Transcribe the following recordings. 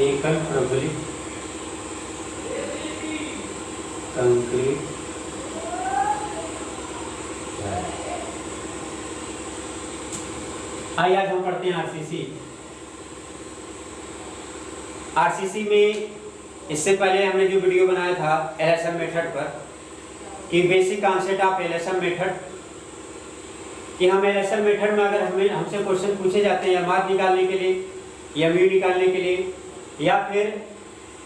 एकल प्रबलित कंक्रीट धरन। आइए आज हम पढ़ते हैं आरसीसी। आरसीसी में इससे पहले हमने जो वीडियो बनाया था एलएसएम मेथड पर कि basic concept of LSM method, कि हम एलएसएम मेथड में अगर हमसे क्वेश्चन पूछे जाते हैं या मार्क निकालने के लिए या म्यू निकालने के लिए या फिर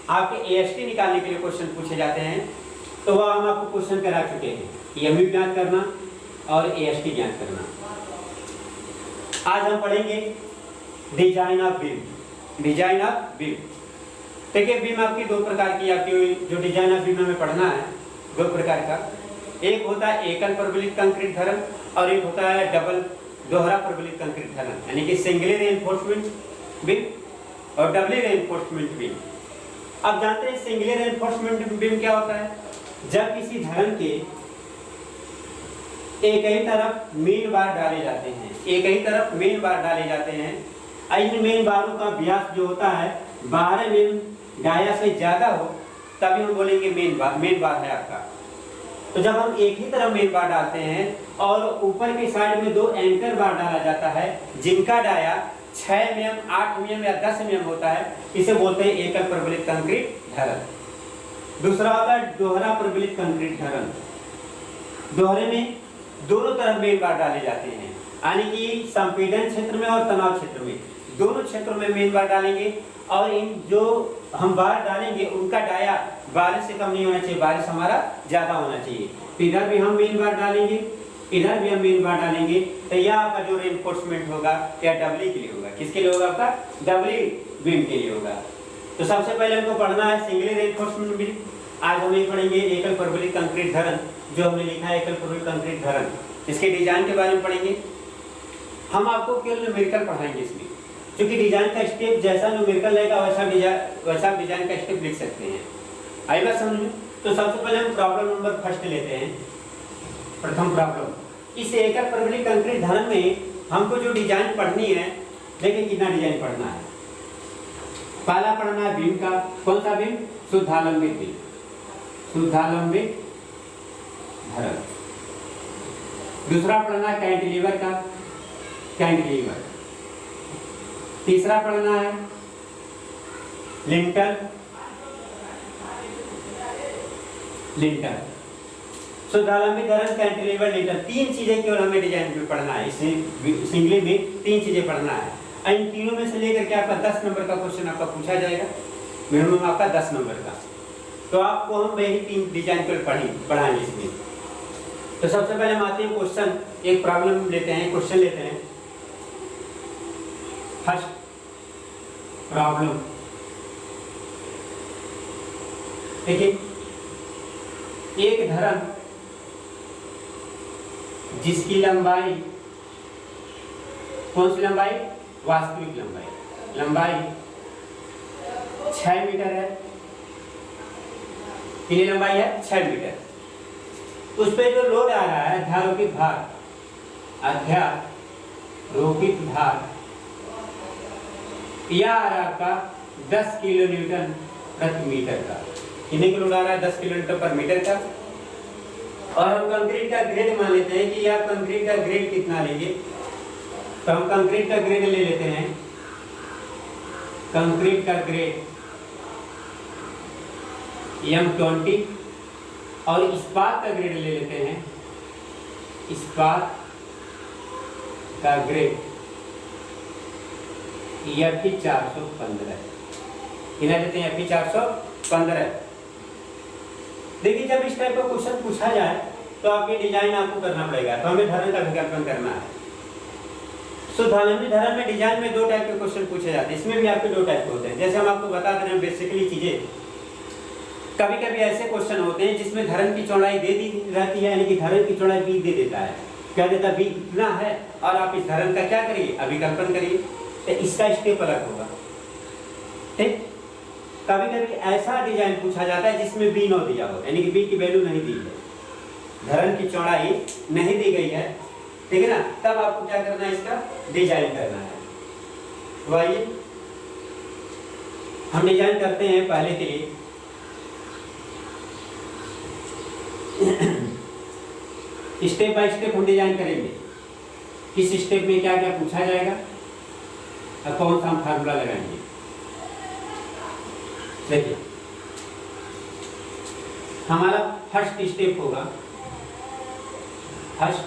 आपके एएसटी निकालने के लिए क्वेश्चन पूछे जाते हैं तो वह हम आपको क्वेश्चन करा चुके हैं, एमयू ज्ञात करना और एएसटी ज्ञात करना। आज हम पढ़ेंगे design of beam. Design of beam, देखिए बीम आपकी दो प्रकार की आपकी जो डिजाइन ऑफ बीम हमें पढ़ना है, दो प्रकार का। एक होता है एकल प्रबलित कंक्रीट धरन और एक होता है दोहरा प्रबलित कंक्रीट धरन, यानी कि सिंगली रेनफोर्समेंट बीम और डबली रेनफोर्समेंट बीम। अब जानते हैं सिंगली रेनफोर्समेंट बीम क्या होता है? जब किसी धरन के एक ही तरफ मेन बार डाले जाते हैं, एक ही तरफ मेन बार डाले जाते हैं, इन मेन बारों का व्यास जो होता है 12 mm डाया से ज्यादा हो तभी हम बोलेंगे मेन बार है आपका। तो जब हम एक ही तरफ मेन बार डालते हैं और ऊपर की साइड में दो एंकर बार डाला जाता है जिनका डाया 6 mm, 8 mm या 10 mm होता है, इसे बोलते हैं एकल प्रबलित कंक्रीट धरन। दूसरा होता है दोहरा प्रबलित कंक्रीट धरन। दोहरे में दोनों तरफ मेन बार डाले जाते हैं, यानी कि संपीड़न क्षेत्र में और तनाव क्षेत्र में, दोनों क्षेत्रों में मेन बार डालेंगे और इन जो हम बार डालेंगे उनका डाया 12 से कम नहीं होना चाहिए, 12 हमारा ज्यादा होना चाहिए। तो इधर भी हम मेन बार डालेंगे, इधर भी हम मेन बार डालेंगे, तो यह आपका जो रेनफोर्समेंट होगा या डबली के लिए होगा। किसके लिए होगा? आपका डबली बीम के लिए होगा। तो सबसे पहले हमको पढ़ना है सिंगली रेनफोर्समेंट बीम। आज हम ये पढ़ेंगे एकल प्रबलित कंक्रीट धरन, जो हमने लिखा है एकल प्रबलित कंक्रीट धरन। इसके डिजाइन के बारे में पढ़ेंगे। हम आपको केवल न्यूमेरिकल पढ़ाएंगे इसमें, क्योंकि डिजाइन का स्टेप जैसा न्यूमेरिकल रहेगा वैसा डिजाइन का स्टेप लिख सकते हैं। आई बात समझ में? तो सबसे पहले हम प्रॉब्लम नंबर फर्स्ट लेते हैं। प्रथम प्रॉब्लम, इस एकल प्रबलित कंक्रीट धरन में हमको जो डिजाइन पढ़नी है, देखिए कितना डिजाइन पढ़ना है। पहला पढ़ना है बीम का। कौन सा बीम? शुद्धालंबित बीम, शुद्धालंबित धरन। दूसरा पढ़ना है कैंटिलीवर का, कैंटिलीवर। तीसरा पढ़ना है लिंटर, लिंटर। शुद्धालंबित धरन, कैंटिलीवर, लिंटर, तीन चीजें केवल हमें डिजाइन में पढ़ना है। इस सिंगली में तीन चीजें पढ़ना है। इन तीनों में से लेकर के आपका 10 नंबर का क्वेश्चन आपका पूछा जाएगा, मिनिमम आपका 10 नंबर का। तो आपको हम वही तीन डिजाइन पर पढ़ाएंगे इसमें। तो सबसे पहले हम आते हैं क्वेश्चन, एक प्रॉब्लम लेते हैं, क्वेश्चन लेते हैं। फर्स्ट प्रॉब्लम, देखिए एक धरन जिसकी लंबाई, कौन सी लंबाई? वास्तविक लंबाई, लंबाई 6 मीटर है। कितनी लंबाई है? 6 मीटर। उस पे जो लोड आ रहा है अध्यारोपित भार, अध्यारोपित भार यह आ रहा है आपका 10 किलो न्यूटन प्रति मीटर का। कितने का लोड आ रहा है? 10 किलो न्यूटन पर मीटर का। और हम कंक्रीट का ग्रेड मान लेते हैं कि आप कंक्रीट का ग्रेड कितना लेंगे, तो हम कंक्रीट का ग्रेड ले लेते हैं। कंक्रीट का ग्रेड M20 और इस्पात का ग्रेड ले लेते हैं, इस्पात का ग्रेड FE 415। कितना लेते हैं? FE 415। देखिए जब इस टाइप का क्वेश्चन पूछा जाए तो आपकी डिजाइन आपको करना पड़ेगा, तो हमें धरन का विकल्पन करना है। शुद्धालंबित धरन में डिजाइन में दो टाइप के क्वेश्चन पूछे जाते हैं। इसमें भी आपके दो टाइप के होते हैं, जैसे हम आपको बता रहे हैं बेसिकली चीजें। कभी कभी ऐसे क्वेश्चन होते हैं जिसमें धरन की चौड़ाई दे दी रहती है, यानी कि धरन की चौड़ाई बी दे देता है, कह देता बी इतना है और आप इस धरन का क्या करिए? अभिकल्पन करिए। तो इसका स्टेप अलग होगा, ठीक। कभी कभी ऐसा डिजाइन पूछा जाता है जिसमें बी न दिया हो, यानी कि बी की वैल्यू नहीं दी है, धरन की चौड़ाई नहीं दी गई है, ठीक है ना, तब आपको क्या करना है? इसका डिजाइन करना है। तो आइए हम डिजाइन करते हैं पहले के लिए स्टेप बाय स्टेप हम डिजाइन करेंगे, किस स्टेप में क्या क्या पूछा जाएगा और कौन सा हम फार्मूला लगाएंगे। देखिए हमारा फर्स्ट स्टेप होगा, फर्स्ट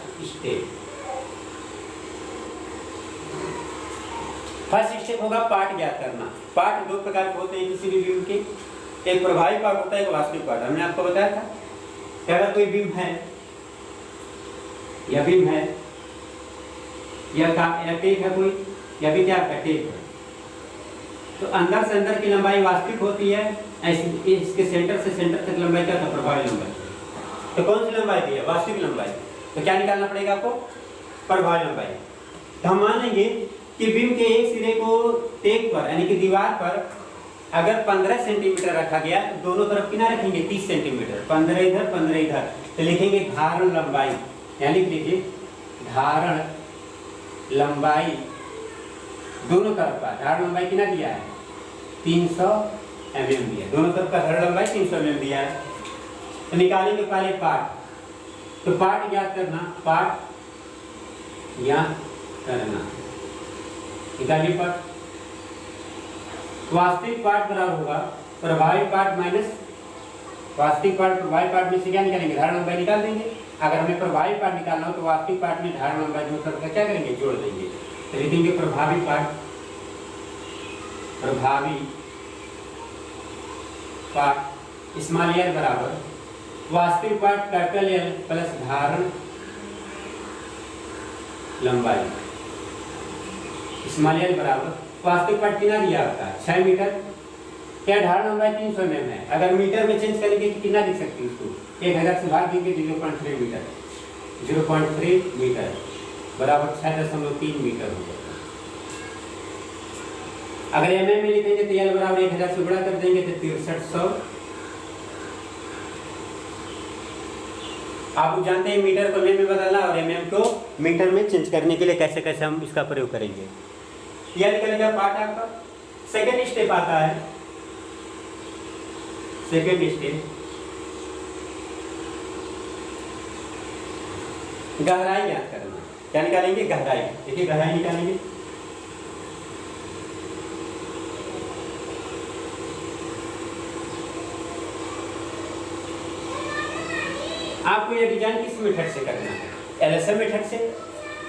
स्टेप होगा पार्ट ज्ञात करना। पार्ट दो प्रकार के होते हैं किसी भी बीम के, एक प्रभावी पार्ट होता है, एक वास्तविक पार्ट। हमने आपको बताया था कि अगर कोई बीम है या टेप है कोई, या भी क्या आपका टेप है, तो अंदर से अंदर की लंबाई वास्तविक होती है, इसके सेंटर से सेंटर तक लंबाई क्या था, प्रभावी लंबाई। तो कौन सी लंबाई दी है, वास्तविक लंबाई। तो क्या निकालना पड़ेगा आपको, प्रभावी लंबाई। तो हम मान लेंगे कि बीम के एक सिरे को टेप पर यानी कि दीवार पर अगर 15 सेंटीमीटर रखा गया तो दोनों तरफ कितना रखेंगे, 30 सेंटीमीटर, 15 इधर 15 इधर। तो लिखेंगे धारण लंबाई, यानी कि लिखिए धारण लंबाई दोनों तरफ का धारण लंबाई कितना दिया है, 300 mm दिया है, दोनों तरफ का धारण लंबाई 300 mm दिया है। तो निकालेंगे पहले पार्ट। तो पार्ट ज्ञात करना, पार्ट ज्ञात करना, निकालिए पार्ट। वास्तविक पार्ट बराबर होगा प्रभावी पार्ट माइनस वास्तविक पार्ट। प्रभावी पार्ट में से क्या निकालेंगे, धारण लंबाई निकाल देंगे। अगर हमें प्रभावी पार्ट निकालना हो तो वास्तविक पार्ट में धारण लंबाई दोनों तरफ का क्या करेंगे, जोड़ देंगे। तो लिखेंगे प्रभावी पार्ट स्मॉल एल बराबर वास्तविक पार्ट कैपिटल एल प्लस धारण लंबाई स्मॉल एल बराबर वास्तविक पार्ट कितना दिया आपका 6 मीटर, क्या धारण लंबाई 300 mm है। अगर मीटर में चेंज करेंगे तो कितना लिख सकते हैं उसको, 1000 से भाग देंगे 0.3 मीटर, 0.3 मीटर बराबर 6.3 मीटर हो जाएगा। अगर mm में लिखेंगे तो एल बराबर 1000 से गुणा कर देंगे तो 6300। आप जानते हैं मीटर को mm में बदलना और mm को मीटर में चेंज करने के लिए कैसे कैसे हम इसका प्रयोग करेंगे। यह निकलेगा पार्ट आपका। सेकेंड स्टेप आता है, सेकेंड स्टेप गहराई ज्ञात करना। क्या निकालेंगे, गहराई। देखिए गहराई निकालेंगे, आपको यह डिजाइन किस मेथड से करना है, एलएसएम मेथड से।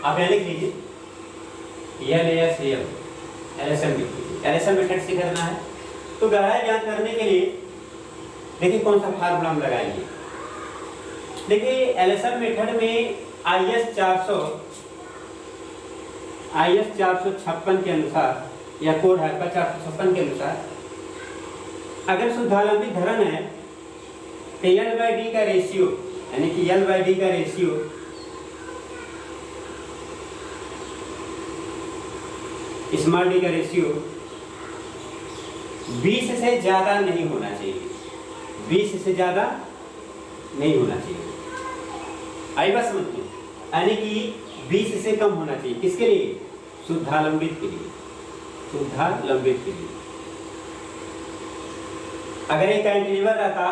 आप यह लिख लीजिए एलएसएम मेथड से करना है। तो गहराई ज्ञात करने के लिए देखिए कौन सा फार्मूला हम लगाएंगे। देखिए एलएसएम मेथड में IS 456 के अनुसार, या कोड है 456 के अनुसार, अगर शुद्धालंबित धरण है तो L/D का रेशियो, यानी कि L/D का रेशियो स्मॉल डी का रेशियो 20 से ज्यादा नहीं होना चाहिए, 20 से ज्यादा नहीं होना चाहिए। आई बात समझ में, यानी कि 20 से कम होना चाहिए। किसके लिए, शुद्धालंबित के लिए, शुद्धालंबित के लिए। अगर एक कैंटिलीवर रहता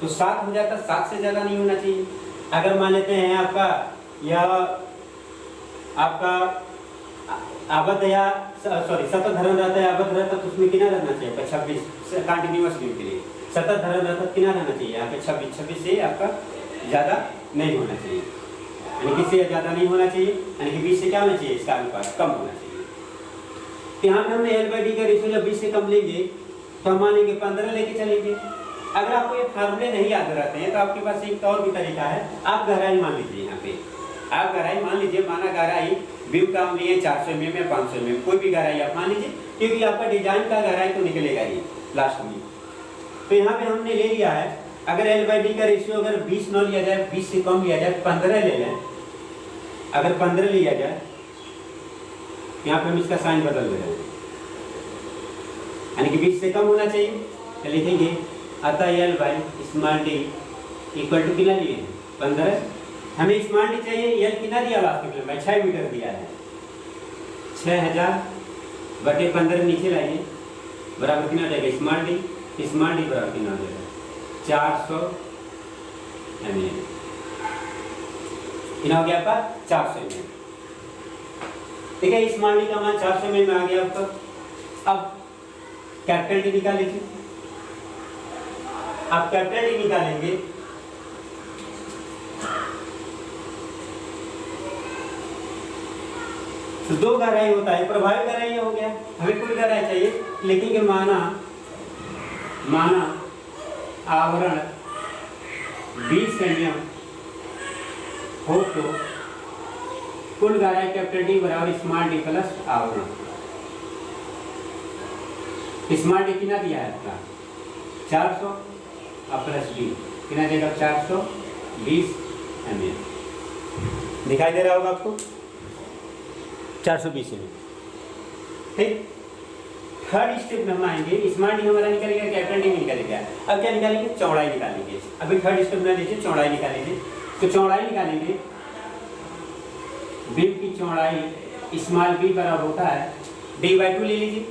तो 7 हो जाता, 7 से ज्यादा नहीं होना चाहिए। अगर मान लेते हैं आपका आबद्ध या सतत धरण रहता है, आबद्ध रहता तो उसमें कितना रहना चाहिए, 26 कंटिन्यूअस बीम के लिए। सतत धरण रहता कितना रहना चाहिए, यहाँ पे 26 से आपका ज़्यादा नहीं होना चाहिए, यानी कि से ज़्यादा नहीं होना चाहिए, यानी कि 20 से क्या होना चाहिए, इसका अनुपात कम होना चाहिए। तो यहाँ पे हमने L/D का रेशियो जब 20 से कम लेंगे तो हम मान लेंगे 15 लेके चलेंगे। अगर आपको ये फार्मूले नहीं याद रहते हैं तो आपके पास एक और भी तरीका है। आप गहराई मान लीजिए, यहाँ पे आप गहराई मान लीजिए, माना गहराई बीम का हम लिए 400 mm या 500 mm, कोई भी गहराई आप मान लीजिए, क्योंकि आपका डिजाइन का गहराई तो निकलेगा ही लास्ट में। तो यहाँ पे हमने ले लिया है, अगर L/D का रेशियो अगर 20 न लिया जाए, 20 से कम लिया जाए, 15 ले लें। अगर 15 लिया जाए, यहाँ पे हम इसका साइन बदल दे रहे हैं, यानी कि 20 से कम होना चाहिए। तो लिखेंगे अतः L/d इक्वल टू कितना लिए 15। हमें स्मॉल डी चाहिए, L कितना दिया वास्तविक लंबाई 6 मीटर दिया है, 6000/15 नीचे लाइए, बराबर कितना हो जाएगा स्मॉल डी बराबर कितना हो जाएगा 400 ml। कितना हो गया आपका 400 ml। ठीक है, स्मॉल डी का मान 400 ml में आ गया आपका। अब कैपिटल डी निकाल लीजिए। आप कैपिटल डी निकालेंगे तो दो गहराई होता है, प्रभावी गहराई हो गया, हमें कुल गहराई चाहिए, लेकिन कि माना आवरण 20 mm हो तो कुल गहराई कैपिटल डी बराबर स्मॉल डी प्लस आवरण। स्मॉल डी कितना दिया है आपका 400 और प्लस डी कितना देगा 420 ml। दिखाई दे रहा होगा आपको 420 ml। ठीक, थर्ड स्टेप में हम आएंगे, स्मॉल डी हमारा निकलेगा, कैपिटल डी निकलेगा। अब क्या निकालेंगे, चौड़ाई निकालेंगे। अभी थर्ड स्टेप में लीजिए, चौड़ाई निकालेंगे। तो चौड़ाई निकालेंगे, बीम की चौड़ाई स्मॉल बी बराबर होता है d/2 ले लीजिए,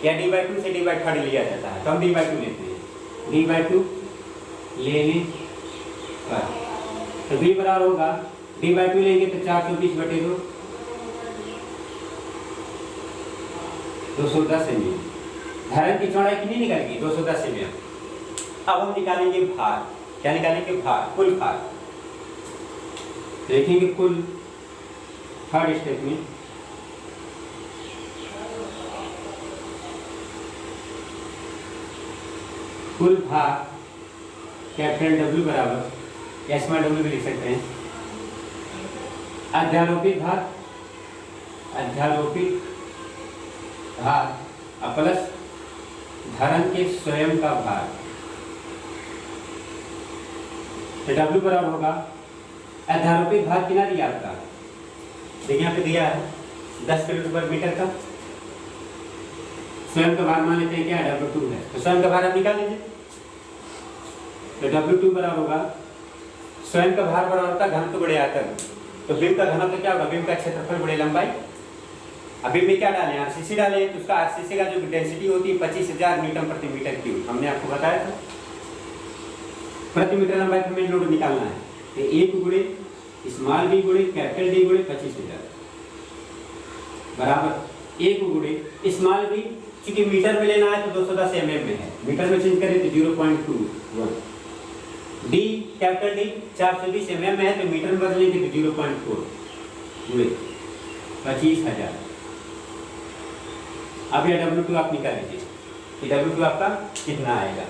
या d/2 से d/3 लिया जाता है, तो हम d/2 लेते हैं। d/2 लेने पर तो b बराबर होगा, d/2 लेंगे तो 420/2 210 ml। धारण की चौड़ाई कितनी निकलेगी 210 ml। अब हम निकालेंगे भार। क्या निकालेंगे, भार, कुल भार। देखेंगे कुल थर्ड स्टेप में कुल भार कैपिटल W बराबर या स्मॉल w भी लिख सकते हैं, अध्यारोपित भार प्लस धारण के स्वयं का भार। तो W बराबर होगा, अध्यारोपित भार कितना दिया आपका, देखिए यहाँ पे दिया है 10 किलोमीटर का। स्वयं का भार मान लेते हैं क्या W2 है, तो स्वयं का भार आप निकाल लीजिए। तो W2 बराबर होगा, स्वयं का भार बराबर होता है घनत्व बड़े आयतन। तो बीम का घनत्व क्या होगा, बीम का क्षेत्रफल बड़े लंबाई। अभी में क्या डालें, आरसीसी डालें, तो उसका आरसीसी का जो डेंसिटी होती है 25,000 न्यूटन प्रति मीटर क्यूब, हमने आपको बताया था। प्रति मीटर लंबाई पर हमें लोड निकालना है, तो 1 गुणे स्मॉल डी गुणे कैपिटल डी गुणे 25,000 बराबर 1 गुणे स्मॉल डी, क्योंकि मीटर में लेना है तो 210 mm में है, मीटर में चेंज करें तो 0.21। डी कैपिटल डी 420 mm में है, तो मीटर में बदलेंगे तो 0.4 गुणे 25,000। अब यह W2 आप निकाल लीजिए कि W2 आपका कितना आएगा।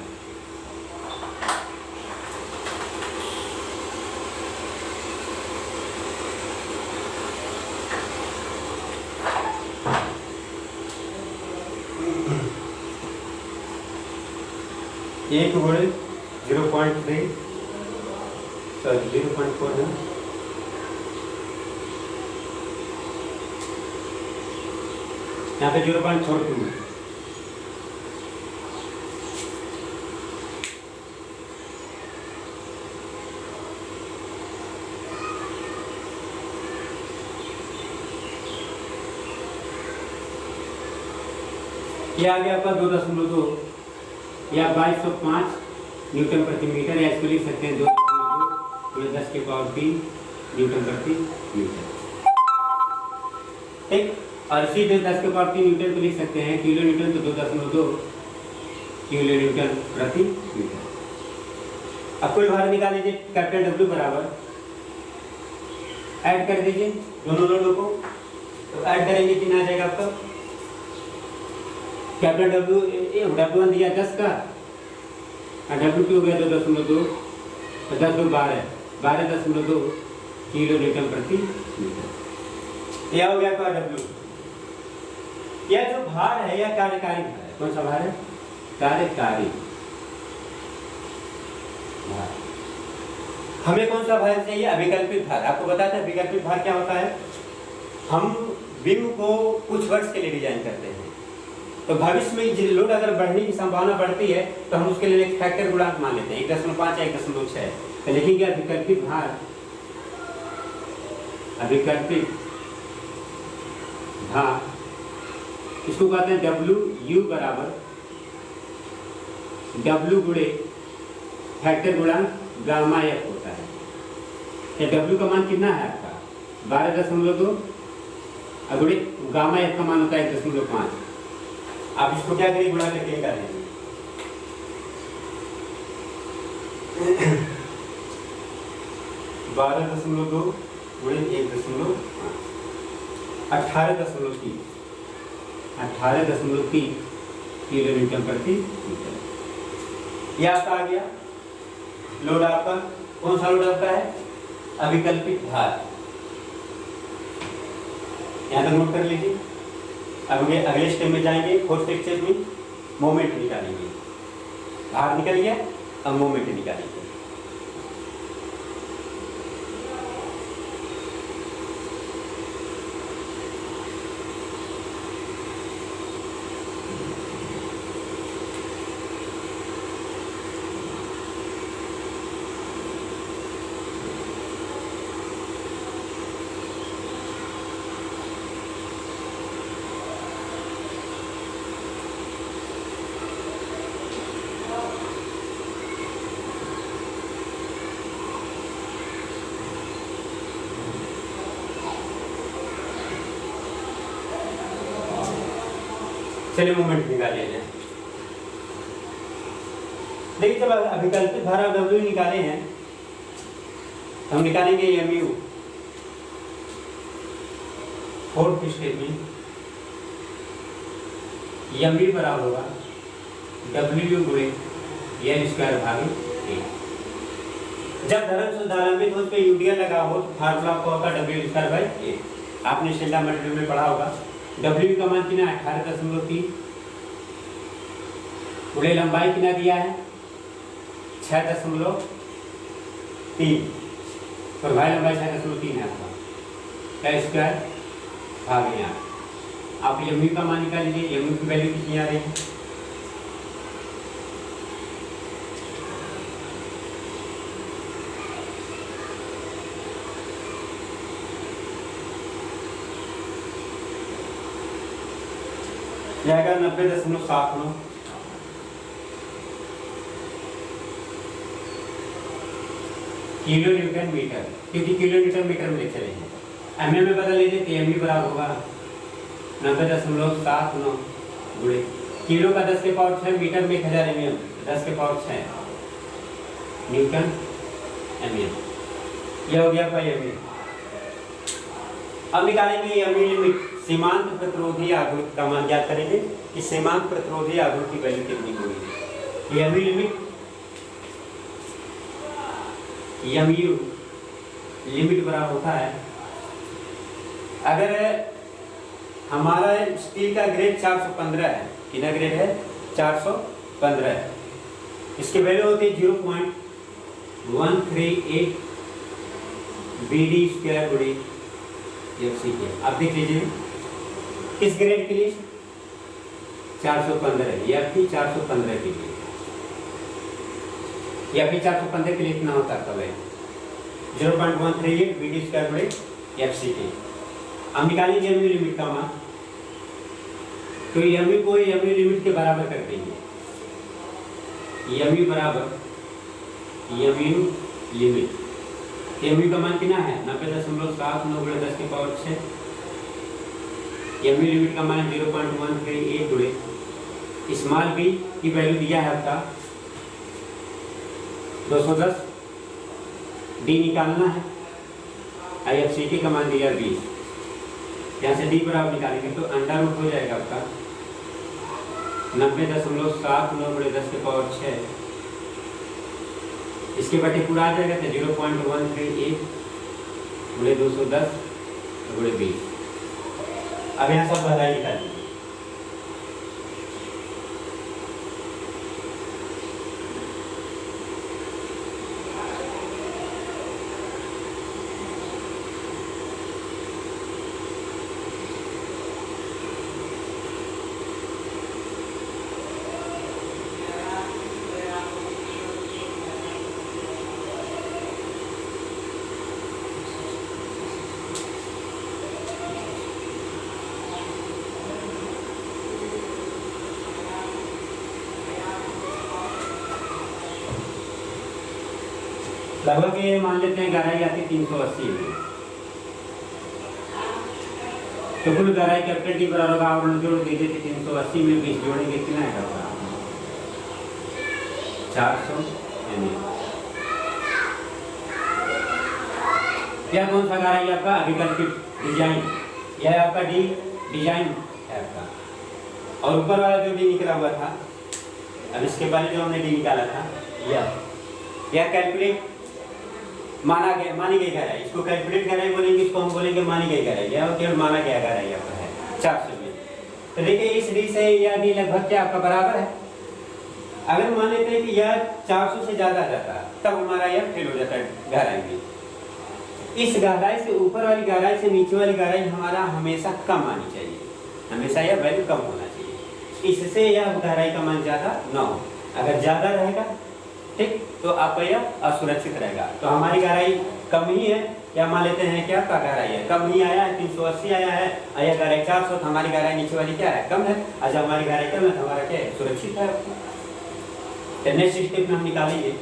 एक गुणे 0.3 सॉरी 0.4 है, यहाँ पे 0.42 है। ये आ गया आपका 2.2 या 2205 न्यूटन प्रति मीटर, या इसको लिख सकते हैं 2.2 10 के पावर 3 न्यूटन प्रति मीटर। ठीक, और सीधे 10 के पावर 3 न्यूटन को लिख सकते हैं किलो न्यूटन, तो 2.2 किलो न्यूटन प्रति मीटर। अब कुल भार निकाल लीजिए, कैपिटल W बराबर ऐड कर दीजिए दोनों लोडों को, तो ऐड करेंगे कितना आ जाएगा आपका, कैपिटल W1 दिया 10 का और W2 हो गया 2.2, तो 10 2 12.2 किलो न्यूटन प्रति मीटर। यह हो गया आपका W। यह जो भार है यह कार्यकारी भार है। कौन सा भार है, कार्यकारी भार। हमें कौन सा भार चाहिए, अभिकल्पित भार। आपको बताया था अभिकल्पित भार क्या होता है, हम बीम को कुछ वर्ष के लिए डिजाइन करते हैं, तो भविष्य में लोड अगर बढ़ने की संभावना बढ़ती है तो हम उसके लिए एक फैक्टर गुणांक मान लेते हैं 1.5 या 1.6। तो लिखेंगे अभिकल्पित भार, अभिकल्पित भार इसको कहते हैं WU बराबर W गुणे फैक्टर गुणांक गामा F होता है। तो W का मान कितना है आपका 12.2 और गुणे गामा F का मान होता है 1.5। आप इसको क्या करेंगे, गुणा करके निकालेंगे। 12.2 गुणे 1.5 18.3 किलो न्यूटन प्रति मीटर। यह आपका आ गया लोड। आपका कौन सा लोड आता है, अभिकल्पित भार। यहाँ तक नोट कर लीजिए। अब अगले स्टेप में जाएंगे, फोर्थ स्टेप में मोमेंट निकालेंगे। भार निकल गया, अब मोमेंट निकालेंगे। चलिए मोमेंट निकाले हैं। देखिए जब अभिकल्पित भार W निकाले हैं, हम निकालेंगे mu। फोर्थ स्टेप में mu बराबर होगा W गुणे L स्क्वायर भागे A। जब धर्म शुद्धालंबित हो उस पर यूडिया लगा हो तो फार्मूला आपको होगा W स्क्वायर बाई A। आपने स्टैंडर्ड मटेरियल में पढ़ा होगा। W का मान कितना है 18.3 गुणे लंबाई कितना दिया है 6.3 और भाई लंबाई 6.3 है आपका क्या स्क्वायर भाग यहाँ। आप mu का मान निकाल लीजिए। mu की वैल्यू कितनी आ रही है, जाएगा 90.79 किलो न्यूटन मीटर, क्योंकि किलो न्यूटन मीटर में लिख चले हैं। एमएम में बदल लीजिए तो एमयू बराबर होगा 90.79 गुणे किलो का 10 के पावर 6 मीटर में 1000 एमएम 10 के पावर 6 न्यूटन एमएम। यह हो गया भाई एमयू। अब निकालेंगे एमयू लिमिट। सीमांत प्रतिरोधी आघूर्ण का मान ज्ञात करेंगे कि सीमांत प्रतिरोधी आघूर्ण की वैल्यू कितनी होगी। एमयू लिमिट बराबर होता है, अगर हमारा स्टील का ग्रेड 415 है, कितना ग्रेड है 415 है, इसकी वैल्यू होती है 0.138 BD स्क्वायर गुणे FC के। आप देख लीजिए किस ग्रेड के लिए 415 है, या फिर 415 के लिए, या फिर 415 के लिए कितना होता है कब है 0.138 BD स्क्वायर गुणे FC के। हम निकालेंगे एमयू लिमिट का मान, तो एमयू को एमयू लिमिट के बराबर कर देंगे। एमयू बराबर एमयू लिमिट, एमयू का मान कितना है 90.79 गुणे 10 के पावर 6। एमयू लिमिट का मान 0.138 गुणे स्मॉल बी की वैल्यू दिया है आपका 210, डी निकालना है, IFCT का मान दिया 20। यहाँ से डी बराबर निकालेंगे तो अंडर रूट हो जाएगा आपका 90.79 गुणे 10 के पावर 6। इसके बटे पूरा आ जाएगा तो 0.138 गुणे 210 गुणे 20। अब यहाँ सब भलाई निकाल दीजिए। लगभग ये मान लेते हैं गहराई आती है 380 में। तो कुल गहराई कैपिटल टी बराबर होगा, आवरण जोड़ दे देते 380 में 20 जोड़ेंगे कितना होगा 400 mm। यह कौन सा गहराई आपका अभिकल्पित डिजाइन, यह आपका डी डिजाइन है आपका। और ऊपर वाला जो डी निकला हुआ था, अब इसके पहले जो हमने डी निकाला था, यह कैलकुलेट मानी गई गहराई, इसको कैलकुलेट गहराई बोलेंगे, इसको हम बोलेंगे मानी गई गहराई, यह केवल माना गया गहराई आपका है 400 में। तो देखिए इस डी से यह डी लगभग क्या आपका बराबर है। अगर मान लेते हैं कि यह 400 से ज्यादा जाता तब हमारा यह फेल हो जाता है गहराई में। इस गहराई से ऊपर वाली गहराई से नीचे वाली गहराई हमारा हमेशा कम आनी चाहिए, हमेशा यह वैल्यू कम होना चाहिए, इससे यह गहराई का मान ज्यादा न हो। अगर ज्यादा रहेगा ठीक तो आपका यह असुरक्षित रहेगा। तो हमारी गहराई कम ही है, या मान लेते हैं क्या आपका गहराई है कम ही आया है, 380 आया है, यह गहराई 400, तो हमारी गहराई नीचे वाली क्या है कम है। और जब हमारी गहराई कम है तो हमारा क्या है सुरक्षित है। नेक्स्ट स्टेप में हम निकालेंगे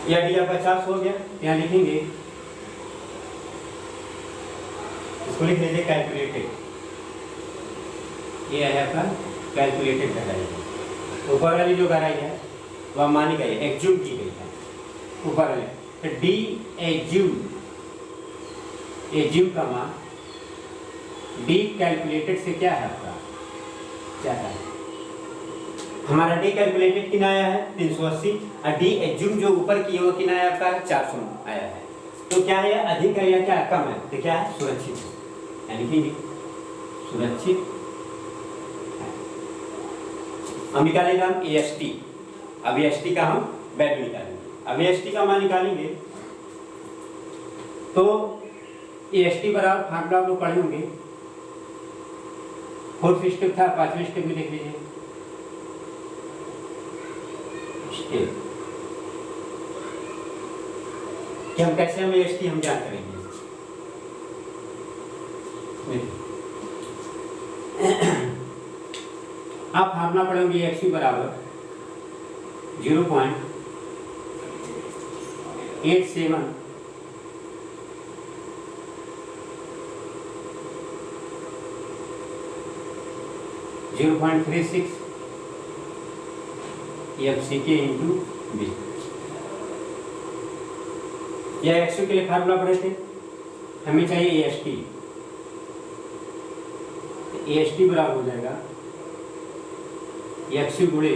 यह डी आपका 400 हो गया, यहाँ लिखेंगे, इसको लिख लीजिए कैलकुलेटेड, ये है आपका कैलकुलेटेड गहराई। ऊपर वाली जो गहराई है वह मानी गई, एज्यूम की गई है ऊपर वाले, तो डी एज्यूम का मान डी कैलकुलेटेड से क्या है आपका ज्यादा है। हमारा डी कैलकुलेटेड कितना आया है 380, और डी एज्यूम जो ऊपर की वो कितना आया आपका 400 आया है। तो क्या है अधिक है या क्या कम है, तो क्या है सुरक्षित है, यानी कि सुरक्षित है। हम निकालेंगे हम AST, अब AST का हम वैल्यू निकालेंगे। अब AST का मान निकालेंगे तो AST बराबर फार्मूला आप लोग पढ़े होंगे, 4th स्टेप था, 5वें स्टेप में देख लीजिए। कि हम कैसे हम AST हम ज्ञात करेंगे। आप फार्मूला पढ़ेंगे XU बराबर 0.87 0.36 FCK इंटू बी। यह XU के लिए फार्मूला पढ़े थे, हमें चाहिए AST। AST बराबर हो जाएगा XU गुणे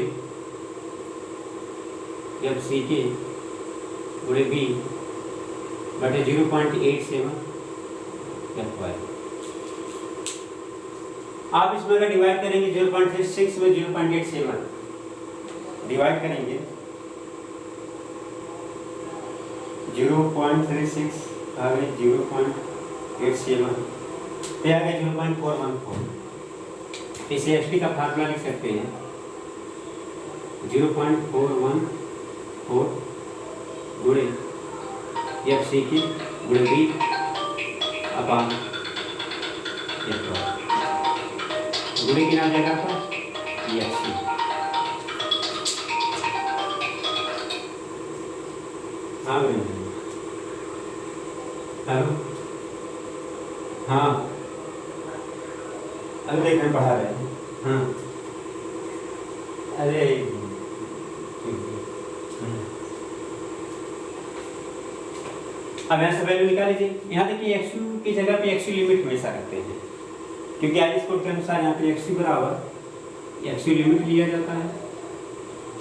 FCK गुणे B बटे 0.87 FY। आप इसमें अगर डिवाइड करेंगे 0.36 में 0.87 डिवाइड करेंगे, 0.36 आगे 0.87 पे आगे 0.414। इसे AST का फार्मूला लिख सकते हैं 0.414 गुणे FCK गुणे B अपान गुणे कितना आ जाएगा आपका EXC। हाँ हेलो, हाँ अरे देखने पढ़ा रहे हैं, हाँ अरे अब यहाँ से वैल्यू निकाल लीजिए। यहाँ देखिए XU की जगह पे XU लिमिट हमेशा रखते हैं, क्योंकि आइरिस कोड के अनुसार यहाँ पे XU बराबर XU लिमिट लिया जाता है।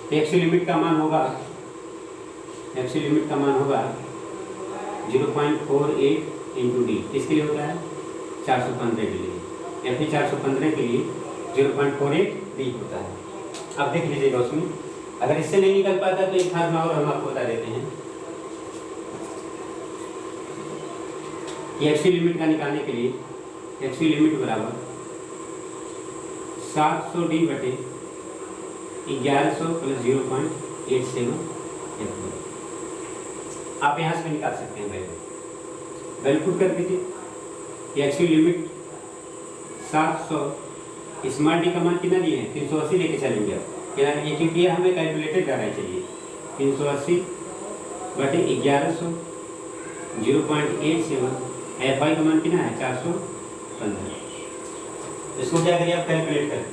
तो XU लिमिट का मान होगा 0.48 इंटू डी, किसके लिए होता है 415 के लिए, या फिर 415 के लिए 0.48 डी होता है। अब देख लीजिएगा उसमें अगर इससे नहीं निकल पाता तो एक फार्मूला और हम आपको बता देते हैं कि एक्स की लिमिट का निकालने के लिए एक्स की लिमिट बराबर 700d/1100 प्लस 0.87 आप यहाँ से निकाल सकते हैं वैल्यू पुट कर दीजिए। एक्स की लिमिट 700 स्मॉल डी का मान कितना दिए हैं 380 लेके चलेंगे आप क्या ये क्योंकि ये हमें कैलकुलेटेड करना चाहिए 380/1100 0.87 एफ आई का मान कितना है 415। इसको क्या करिए आप कैलकुलेट कर दीजिए।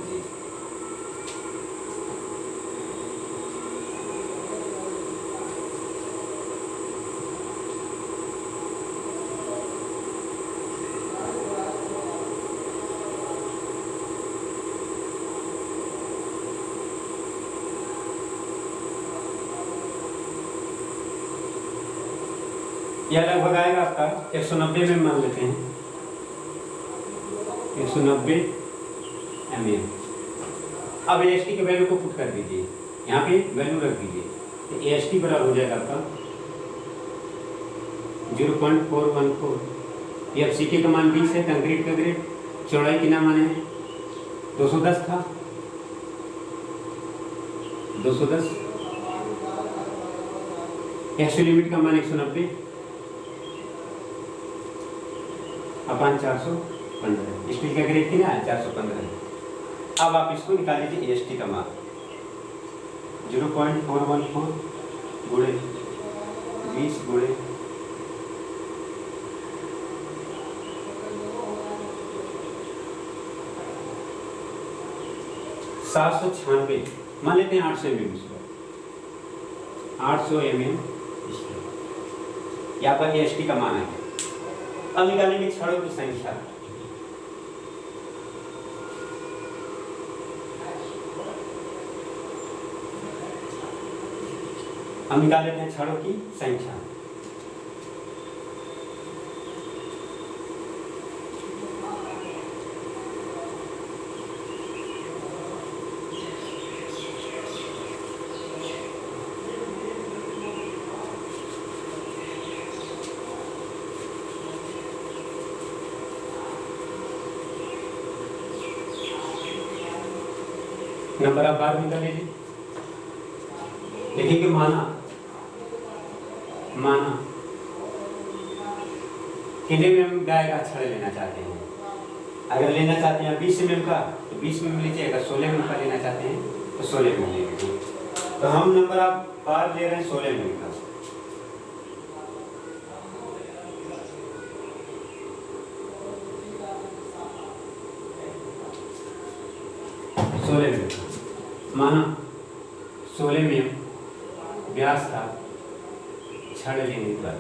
यह लगभग आएगा आपका 190 में मान लेते हैं 190 mm। अब AST के वैल्यू को पुट कर दीजिए यहाँ पे वैल्यू रख दीजिए तो AST बराबर हो जाएगा आपका 0.414। FCK का मान 20 है कंक्रीट का ग्रेड चौड़ाई कितना माने है 210 था 210। एक्स लिमिट का मान 190 अपन 415। स्टील का ग्रेड कितना है 415। अब आप इसको निकाल लीजिए AST का मान 0.414 गुणे 20 गुणे 796 मान लेते हैं 800 mm 800 mm यहाँ पर AST का मान है। अब निकालेंगे छड़ों की संख्या। हम निकाल लेते हैं छड़ों की संख्या। नंबर आप बार निकाल लीजिए। देखिए कि माना कितने mm गाय का छड़ लेना चाहते हैं। अगर लेना चाहते हैं 20 mm का तो 20 mm लीजिए। अगर 16 mm का लेना चाहते हैं तो 16 mm लीजिए। तो हम नंबर आप बार ले रहे हैं 16 mm का। माना 16 में व्यास का छड़ लेने के बाद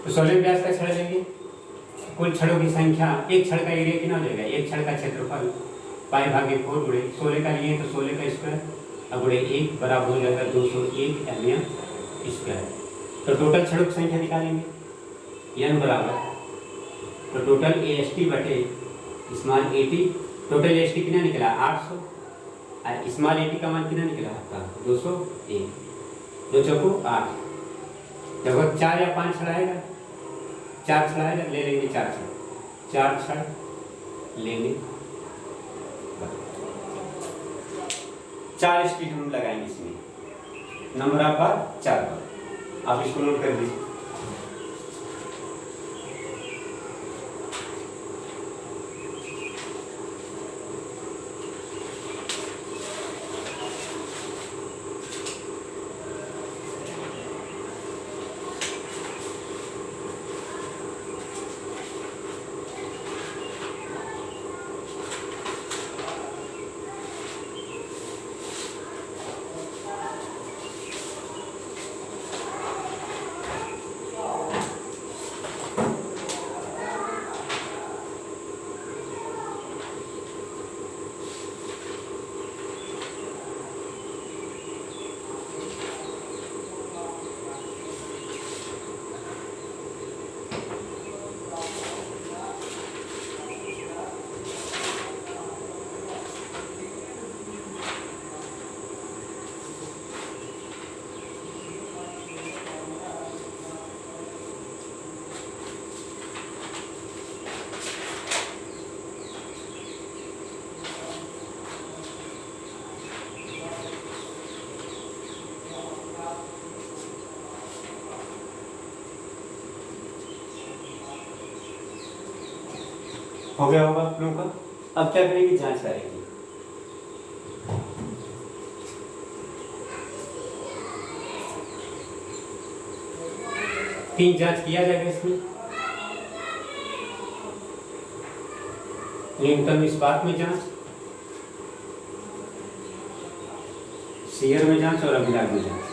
तो 16 व्यास का छड़ लेंगे। कुल छड़ों की संख्या एक छड़ का एरिया कितना हो जाएगा एक छड़ का क्षेत्रफल π/4 गुणे 16 का लिए तो 16 का स्क्वायर अब गुणे 1 बराबर हो जाएगा 201 mm स्क्वायर। तो टोटल छड़ों की संख्या निकालेंगे n बराबर तो टोटल AST बटे स्मॉल AT। टोटल AST कितना निकला 800 और स्मॉल AT का मान कितना निकला आपका 201। 2 चौको 8 जब 4 या 5 छड़ाएगा 4 छड़ाएगा ले लेंगे 4 छड़ लेंगे 4 स्टील हम लगाएंगे इसमें। नंबर आपका 4 पर आप इसको नोट कर लीजिए। हो गया होगा आप लोगों का। अब क्या करेंगे, जांच करेंगे। तीन जांच किया जाएगा इसमें। न्यूनतम इस्पात में जांच, शियर में जांच और अभिलाग में जांच।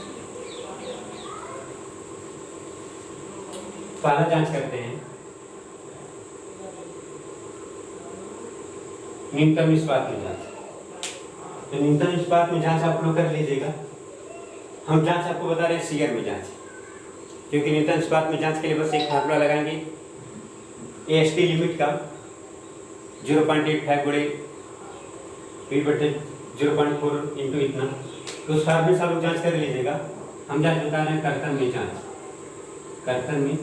पहला जांच करते हैं न्यूनतम इस्पात में जांच। तो न्यूनतम इस्पात में जांच आप लोग कर लीजिएगा। हम जांच आपको बता रहे हैं शियर में जांच, क्योंकि न्यूनतम इस्पात में जांच के लिए बस एक फार्मूला लगाएंगे, AST लिमिट का 0.85 गुणे V/0.4 इंटू इतना। तो उस फार्मूले से आप लोग जांच कर लीजिएगा। हम जांच बता रहे हैं कर्तन में जांच, कर्तन में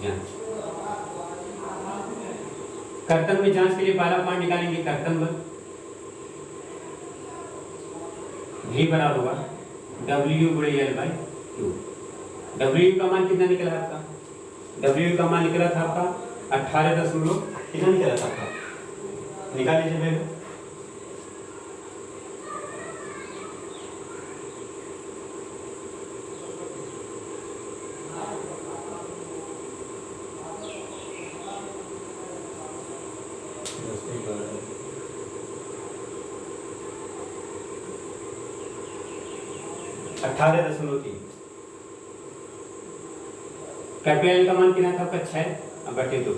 जांच। कर्तन में जांच के लिए पहला पॉइंट निकालेंगे कर्तन बल। V बराबर होगा W/L/Q। W का मान कितना निकला आपका, W का मान निकला था आपका 18 कितना निकला था आपका, निकाल लीजिए मेरे। अठारह दशमलव 3। कैपिटल का मान कितना था आपका 6 बटे 2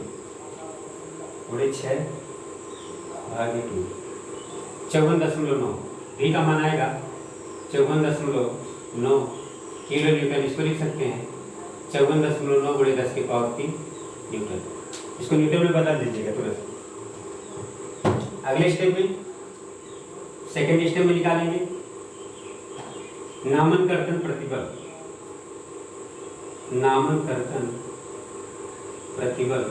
गुणे 6 भागे 2 54.9। भी का मान आएगा 54.9 किलो न्यूटन। इसको लिख सकते हैं 54.9 गुणे 10 की पावर 3 न्यूटन। इसको न्यूटन में बदल दीजिएगा तुरंत। अगले स्टेप में, सेकेंड स्टेप में निकालेंगे नामन कर्तन प्रतिबल। नामन कर्तन प्रतिबल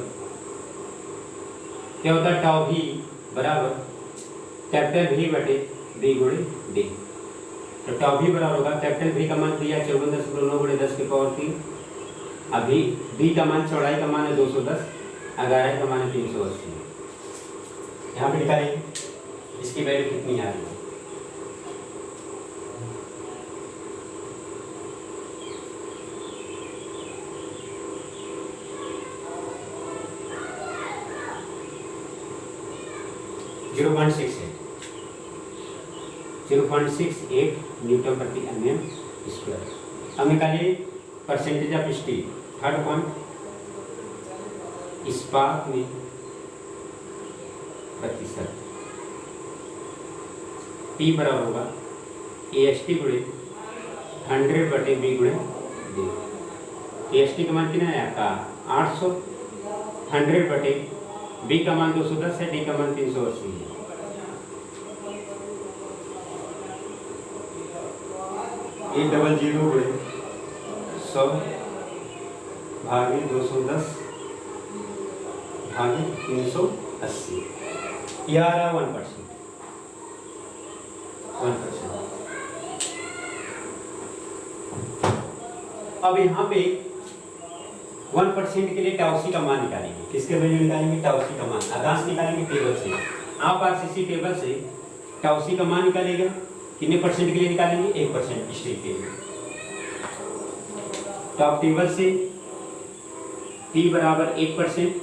क्या होता है, टाउ भी बराबर कैपिटल भी बटे बी गुणे डी। तो टाउ भी बराबर होगा, कैपिटल भी का मान दिया 54.9 गुणे 10 की पावर 3। अभी बी का मान, चौड़ाई का मान है 210, गहराई का मान है 380। यहाँ पे निकालेंगे इसकी वैल्यू कितनी आ रही है। जीरो 0.68 न्यूटन प्रति mm स्क्वायर। अब निकालिए percentage of steel. Third point, इस्पात में प्रतिशत। P बराबर होगा AST गुणे 100 बटे B गुणे D। AST का मान कितना है आपका 800, 100 बटे B का मान 210 है, D का मान 380 है। ये 00 गुणे 100 भागे 210 भागे 380। यह आ रहा है 1%। अब यहाँ पे 1% के लिए टाउसी का मान निकालेंगे। किसके वैल्यू निकालेंगे, टाउसी का मान। आदांश निकालेंगे टेबल से। आप आरसीसी टेबल से टाउसी का मान निकालेगा। कितने परसेंट के लिए निकालेंगे, 1% स्टील के लिए। तो आप टेबल से P बराबर 1%,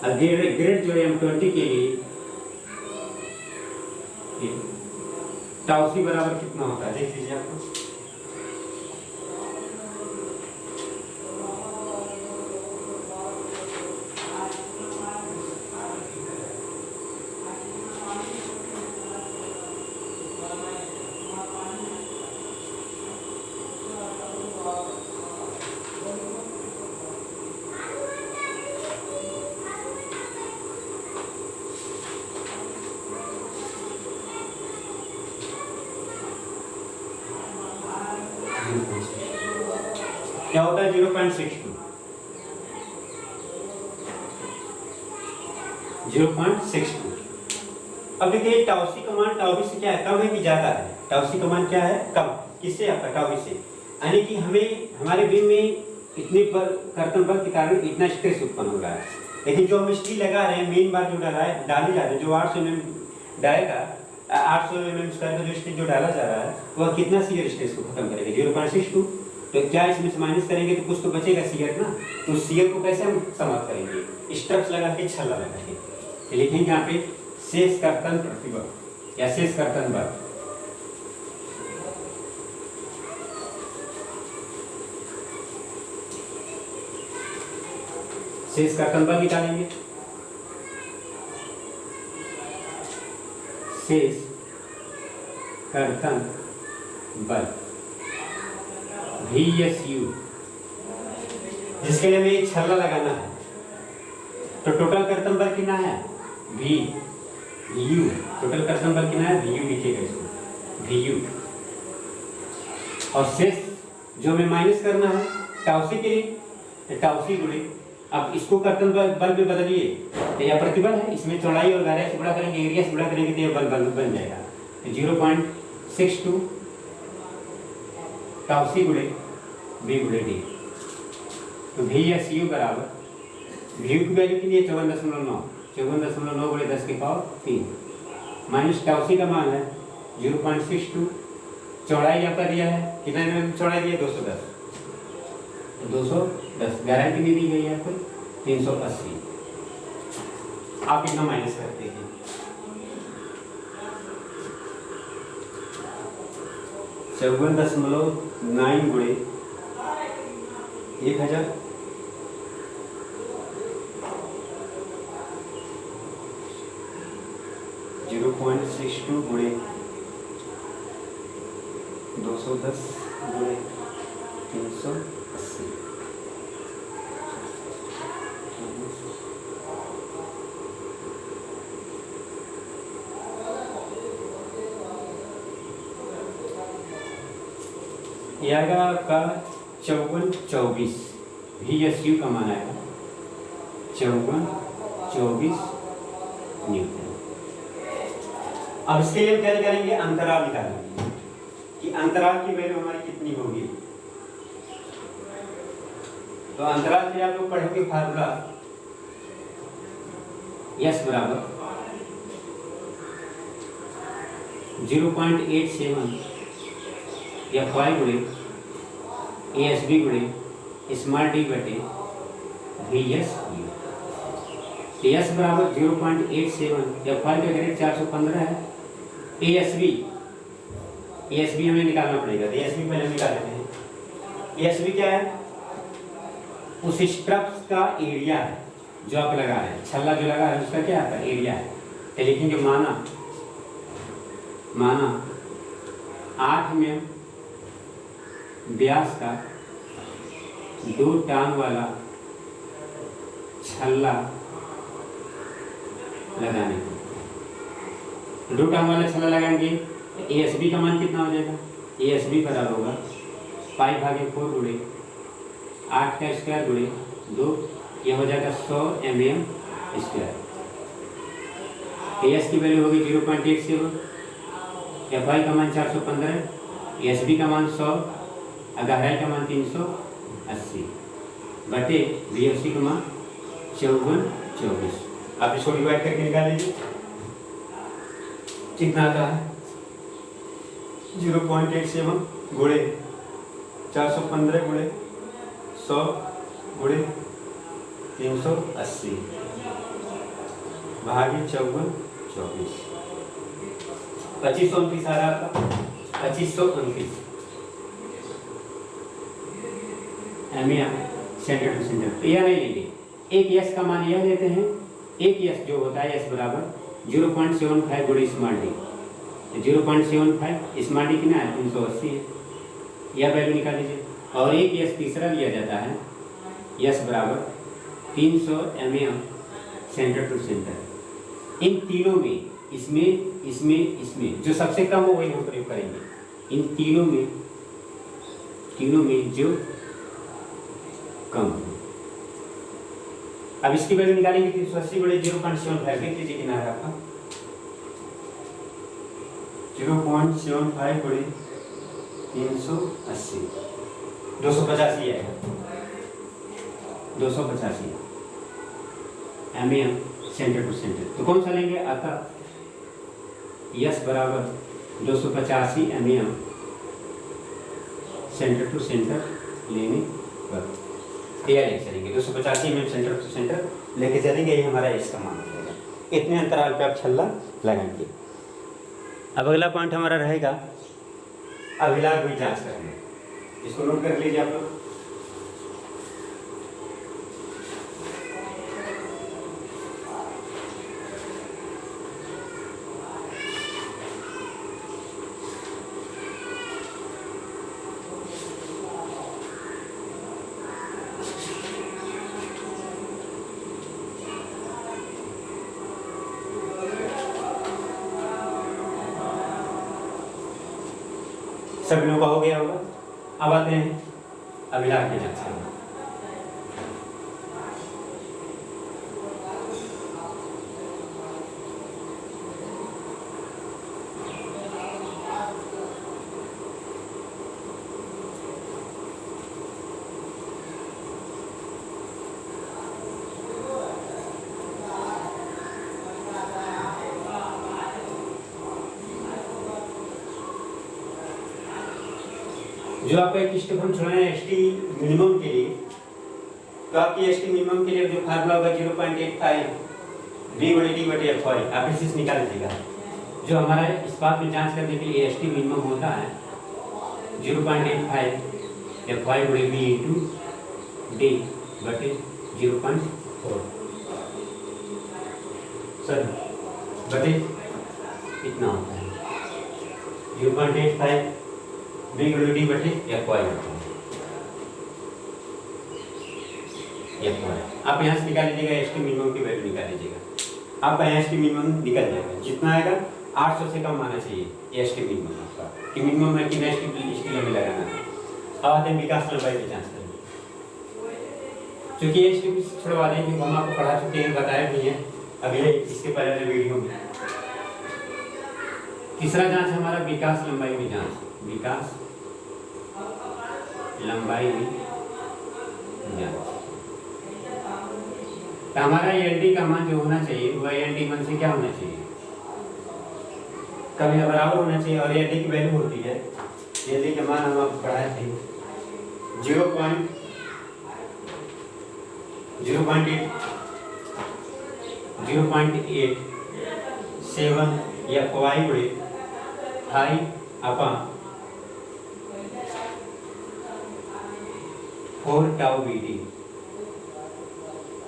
ग्रेड जो है M20 के लिए टाउसी बराबर कितना होता है देख लीजिए आपको। क्या होता है 0.62। 0.62। अब देखिए टाउसी का मान टाउबी से क्या है, कम है कि ज्यादा है। टाउसी का मान क्या है, कम। किससे, आपका टाउबी से। यानी कि हमें हमारे बीम में इतने बल, कर्तन बल के कारण इतना स्ट्रेस उत्पन्न हो रहा है। लेकिन जो हम स्टील लगा रहे हैं मेन बार जो डाली जा रही है, जो 800 mm डाई का 800 mm स्क्वायर का जो स्टील जो डाला जा रहा है वह कितना शियर स्ट्रेस को खत्म करेगा? 0.62। तो क्या इसमें से माइनस करेंगे तो कुछ तो बचेगा शियर ना, तो शियर को कैसे हम समाप्त करेंगे? स्ट्रप्स लगा के, छल्ला लगा के। तो लिखेंगे यहाँ पे शेष कर्तन प्रतिबल या शेष कर्तन बल। शेष कर्तन बल निकालेंगे। शेष कर्तन बल VSU, जिसके लिए हमें एक छल्ला लगाना है। तो टोटल कर्तन बल कितना है? VU। टोटल कर्तन बल कितना है? VU लिखिएगा इसको, VU। और शेष जो हमें माइनस करना है टाउसी के लिए, टाउसी गुणे, अब इसको कर्तन बल में बदलिए तो यह प्रतिबल है, इसमें चौड़ाई और गहराई से गुणा करेंगे, एरिया से गुणा करेंगे तो यह बल बन जाएगा। तो 0.62 टाउसी गुणे V गुणे D। तो VSU बराबर, VU की वैल्यू कितनी है? 54.9, 54.9 गुणे 10 की पावर 3 माइनस टाउसी का मान है 0.62। चौड़ाई यहाँ पर दिया है, कितना mm चौड़ाई दिया? 210। 210। गहराई कितनी दी गई है आपको? 380। आप इतना माइनस करते हैं। चौवन दशमलव 9 गुणे 1000, 0.62 गुणे 210 गुणे 380। यह आएगा आपका 54-24। VSU का मान आएगा 54-24 न्यूटन। अब इसके लिए क्या निकालेंगे? अंतराल निकालेंगे कि अंतराल की वैल्यू हमारी कितनी होगी। तो अंतराल के लिए आप लोग पढ़ेंगे फार्मूला S बराबर 0.87 या 5 गुणे ASB गुणे स्मॉल d बटे VSU। S बराबर 0.87 या 5 का ग्रेड 415 है। ASB हमें निकालना पड़ेगा, तो ASB पहले निकाल लेते हैं। ASB क्या है? उस स्ट्रप्स का एरिया है जो आप लगा रहे हैं, छल्ला जो लगा है उसका क्या है? एरिया है। तो लिखेंगे माना 8 mm व्यास का 2 टांग वाला छल्ला लगाने को। 2 टांग वाला छल्ला लगाएंगे तो ASB का मान कितना हो जाएगा? ASB बराबर होगा 5/4 गुणे 8 का स्क्वायर गुणे 2, यह हो जाएगा 100 mm स्क्वायर। AS की वैल्यू होगी 0.87 या 5 का मान 415, ASB का मान 100, गहराई का मान 380 बटे VSU का मान 54-24। आप इसको डिवाइड करके निकाल लीजिए कितना आता है? 0.87 गुणे 415 गुणे 100 गुणे 380 भागे 54-24। 2529 आ रहा था, 2529 सेंटर टू सेंटर। तो यह नहीं लेंगे, एक यस का मान यह लेते हैं, एक यस जो होता है यस बराबर 0.75 गुणे स्मॉल डी। 0.75 स्मॉल डी कितना है? 380 है, यह वैल्यू निकाल लीजिए। और एक यस तीसरा लिया जाता है, यस बराबर 300 mm सेंटर टू सेंटर। इन तीनों में इसमें जो सबसे कम हो वही हम प्रयोग करेंगे। इन तीनों में जो कम हो। अब इसकी वैल्यू निकालेंगे 380 गुणे 0.75 देख लीजिए कितना है आपका 0.75 गुणे 380 285 आएगा 285। mm centre to centre. तो कौन सा लेंगे? अतः यस बराबर 285 mm सेंटर टू सेंटर लेने पर तैयार लिख चलेंगे। 285 mm सेंटर टू सेंटर लेके चलेंगे, ये हमारा इसका मान रहेगा। इतने अंतराल पे आप छल्ला लगाएंगे। अब अगला पॉइंट हमारा रहेगा अभिलाष भी जांच करना। इसको नोट कर लीजिए आप लोग। सभी लोगों का हो गया होगा। अब आते हैं अभिलाष की जांच करना। जो आपका एक स्टेप हम छोड़े हैं एसटी मिनिमम के लिए, तो आपकी एसटी मिनिमम के लिए जो फार्मूला होगा 0.85 d/d/fy आप इसे निकाल लीजिएगा। जो हमारा इस बात में जांच करने के लिए एसटी मिनिमम होता है 0.85 fy/b × d/0.4 सर बटे इतना होता है 0.85 d/d/fy। आप यहाँ से निकाल लीजिएगा, एसटी मिनिमम की वैल्यू निकाल लीजिएगा। आपका एसटी मिनिमम निकल जाएगा। जितना आएगा 800 से कम आना चाहिए एसटी मिनिमम आपका, कि मिनिमम है कि एसटी में लगाना है। अब आते हैं विकास लंबाई की जांच करेंगे। क्योंकि एसटी छुड़वा देंगे, हम आपको पढ़ा चुके हैं, बताया भी है अगले इसके पहले वीडियो में। तीसरा जांच हमारा विकास लंबाई की जांच। विकास लंबाई में जांच। तो हमारा एलडी का मान जो होना चाहिए वह एलडी मान से क्या होना चाहिए? कभी बराबर होना चाहिए। और एलडी की वैल्यू होती है, एलडी का मान हम आपको पढ़ाए थे 0.8 0.87 या fy/5 upon 4 tau BD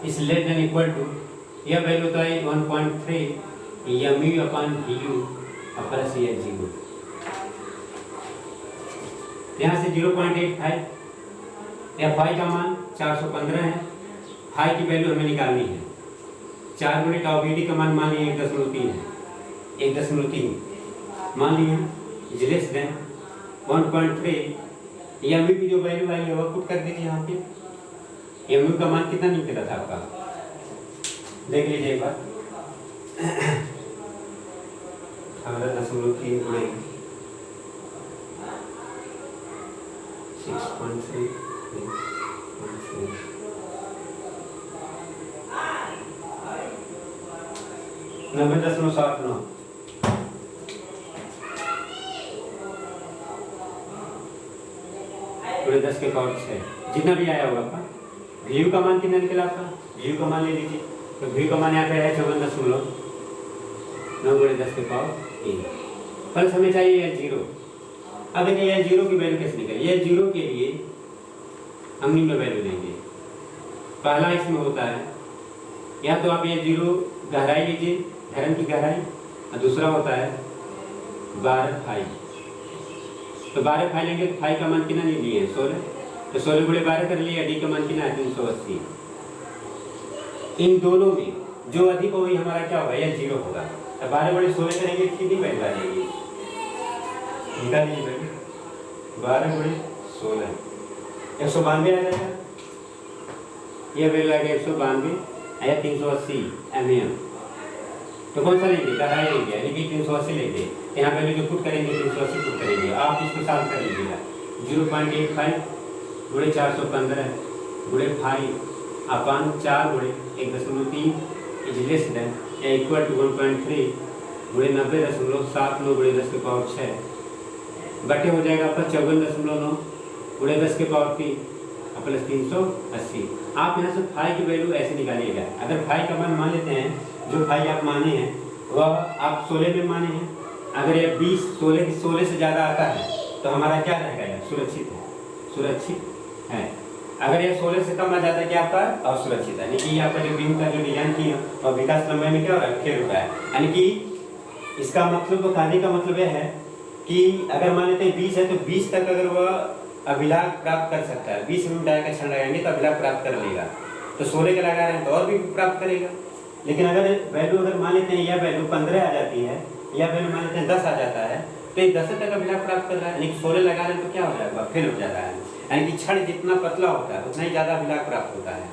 is less than equal to, यह वैल्यू तो है 1.3 mu/vu प्लस ये 0। यहाँ से 0.85 fy का मान 415 है, फाई की वैल्यू हमें निकालनी है। 4 × tau BD का मान मान लिया 1.3 है, 1.3 मान लिया इज लेस देन 1.3। एमयू की जो वैल्यू आई है वो पुट कर दीजिए यहाँ पे। एमयू का मान कितना निकला था आपका, देख लीजिए एक बार। 18.3 गुणे 6.3 90.79 पूरे 10 के पावर 6 जितना भी आया होगा आपका। व्यू का मान कितना निकला आपका? व्यू का मान ले लीजिए, तो व्यू का मान यहाँ पे है 54.9 × 10 के पावर 1 प्लस हमें चाहिए यह 0। अब देखिए यह 0 की वैल्यू कैसे निकले? यह 0 के लिए हम निम्न वैल्यू देंगे। पहला इसमें होता है या तो आप ये 0 गहराई लीजिए, धर्म की गहराई, और दूसरा होता है 12 फाई। तो 12 फाई लेंगे तो फाई का मान कितना नहीं लिए 16, तो 16 × 12 कर लिया। डी का मान कितना है 380। इन दोनों में जो अधिक होगी हमारा क्या होगा? यह 0 होगा। तो 12 × 16 करेंगे कितनी वैल्यू आ जाएगी? निकाल लीजिए वैल्यू। 12 × 16 192 आ जाएगा। यह वैल्यू आ गया 192 या 380 mm। तो कौन सा लेंगे? गहराई लेंगे, यानी कि 380 लेंगे। यहाँ वैल्यू जो पुट करेंगे 380 पुट करेंगे। आप इसको सॉल्व कर लीजिएगा। 0.85 × 415 × 5 अपॉन 4 × 1.3 इज लेस देन या इक्वल टू 1.3 गुणे 90.79 गुणे 10 के पावर 6 बटे हो जाएगा आपका 54.9 गुणे 10 के पावर 3 प्लस 380। आप यहाँ से फाई की वैल्यू ऐसे निकालिएगा। अगर फाई का मान मान लेते हैं, जो फाई आप माने हैं वह आप 16 में माने हैं, अगर ये 20 16 से ज़्यादा आता है तो हमारा क्या रहेगा, यह सुरक्षित है। अगर ये 16 से कम आ जाता है क्या आपका असुरक्षित है, यानी कि आपका जो बीम का जो डिजाइन किया और विकास लंबाई में क्या हो रहा है, फेल हो रहा है। यानी कि इसका मतलब कहने का मतलब यह है कि अगर मान लेते हैं 20 है तो 20 तक अगर वह अभिलाष प्राप्त कर सकता है, 20 में डाई का क्षण लगाएंगे तो अभिलाष प्राप्त कर लेगा, तो 16 का लगा रहे हैं तो और भी प्राप्त करेगा। लेकिन अगर वैल्यू अगर मान लेते हैं यह वैल्यू 15 आ जाती है, या वैल्यू मान लेते हैं 10 आ जाता है, तो ये 10 तक अभिलाष प्राप्त कर रहा है, यानी 16 लगा रहे हैं तो क्या हो जाएगा, फेल हो जाता है। यानी कि क्षण जितना पतला होता है उतना ही ज़्यादा अभिलाष प्राप्त होता है,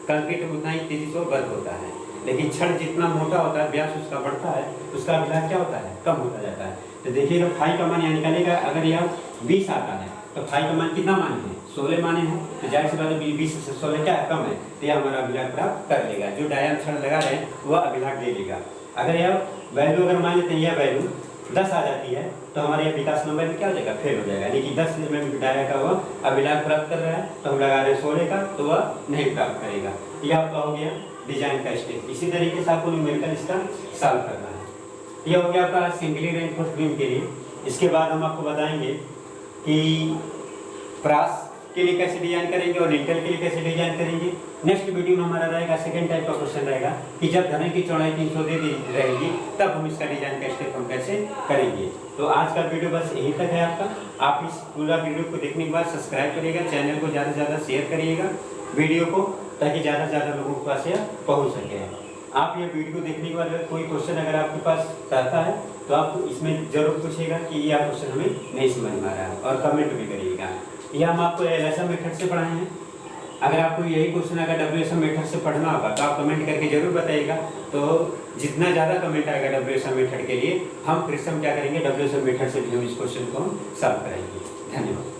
कंक्रीट उतना ही तेजी से वर्क होता है। लेकिन क्षण जितना मोटा होता है, व्यास उसका बढ़ता है, उसका अभिलाष क्या होता है, कम होता जाता है। तो देखिएगा फाई का मान यहाँ निकालेगा, अगर यह 20 आता है तो फाई का मान कितना माने हैं, 16 माने हैं, तो जाहिर सी बात है 20 से 16 क्या है, कम है, तो यह हमारा अभिलाष प्राप्त कर लेगा। जो डायन क्षण लगा रहे हैं वह अभिलाष दे लेगा। अगर यह वैल्यू अगर मान लेते हैं यह वैल्यू 10 आ जाती है तो हमारे यहाँ विकास नंबर में क्या हो जाएगा, फेल हो जाएगा। यानी कि 10 में डाया का वह अभिलाष प्राप्त कर रहा है तो हम लगा रहे हैं 16 का, तो वह नहीं प्राप्त करेगा। यह आपका हो गया डिजाइन का स्टेप। इसी तरीके से आपको न्यूमेरिकल इसका सॉल्व करना है। यह हो गया आपका सिंगली रेनफोर्स बीम के लिए। इसके बाद हम आपको बताएंगे कि प्रास के लिए कैसे डिजाइन करेंगे और लिंटल के लिए कैसे डिजाइन करेंगे। नेक्स्ट वीडियो में हमारा रहेगा सेकंड टाइप का क्वेश्चन रहेगा कि जब धरन की चौड़ाई 300 दे दी रहेगी तब हम इसका डिजाइन का स्टेप हम कैसे करेंगे। तो आज का वीडियो बस यहीं तक है आपका। आप इस पूरा वीडियो को देखने के बाद सब्सक्राइब करिएगा, चैनल को ज़्यादा से ज़्यादा शेयर करिएगा वीडियो को, ताकि ज़्यादा से ज़्यादा लोगों के पास यह पहुँच सके। आप ये वीडियो देखने के बाद अगर कोई क्वेश्चन अगर आपके पास रहता है तो आप इसमें जरूर पूछिएगा कि यह क्वेश्चन हमें नहीं समझ में आ रहा है, और कमेंट भी करिएगा। यह हम आपको LSM मेथड से पढ़ाए हैं। अगर आपको यही क्वेश्चन अगर WSM मेथड से पढ़ना होगा तो आप कमेंट करके जरूर बताइएगा। तो जितना ज़्यादा कमेंट आएगा WSM मेथड के लिए, हम फिर से हम क्या करेंगे, WSM मेथड से भी हम इस क्वेश्चन को हम सॉल्व करेंगे। धन्यवाद।